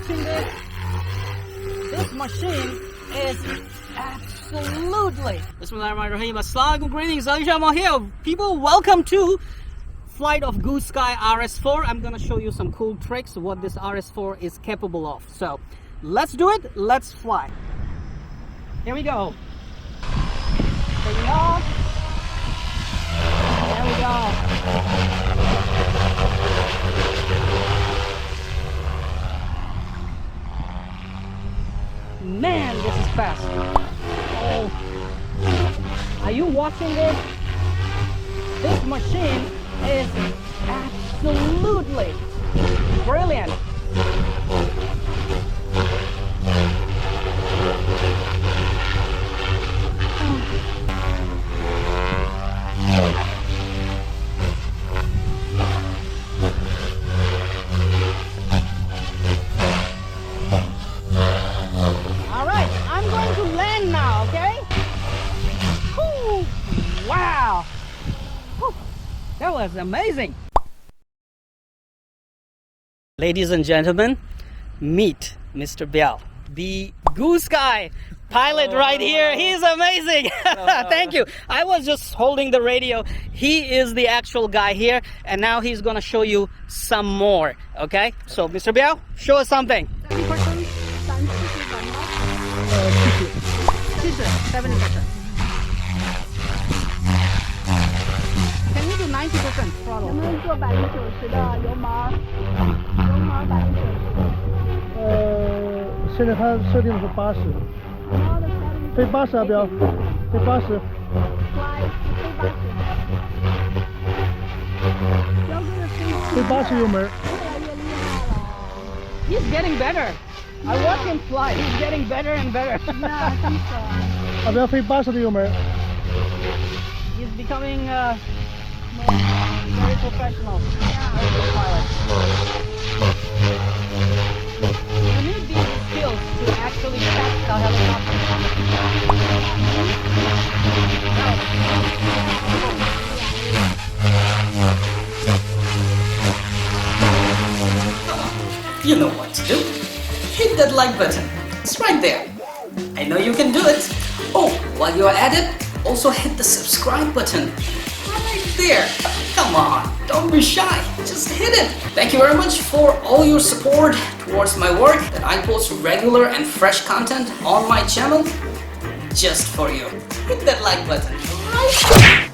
watching this? This machine is absolutely... Bismillahirrahmanirrahim. Assalamualaikum, greetings. AliShanMao here. People, welcome to flight of Goosky RS4. I'm gonna show you some cool tricks of what this RS4 is capable of. So let's do it. Let's fly. Here we go. Taking off. There we go. Man, this is fast. Oh. Are you watching this? This machine is absolutely brilliant. Alright, I'm going to land now, okay? Whew. Wow! Whew. That was amazing! Ladies and gentlemen, meet Mr. Biao, the Goosky pilot right here. He's amazing. Thank you. I was just holding the radio. He is the actual guy here, and now he's gonna show you some more. Okay, so Mr. Biao, show us something. 70%. Can you do 90% throttle? 能不能做90%的油毛90%？现在它设定的是80，飞80啊，标，飞80。飞80油门。He's getting better. I watch him fly. He's getting better and better. 啊，不要飞80的油门。 He's becoming very professional. Very good pilot. You need these skills to actually catch the helicopter. You know what to do. Hit that like button. It's right there. I know you can do it. Oh, while you're at it, also hit the subscribe button. Right there. Come on, don't be shy. Just hit it. Thank you very much for all your support towards my work, that I post regular and fresh content on my channel just for you. Hit that like button right there.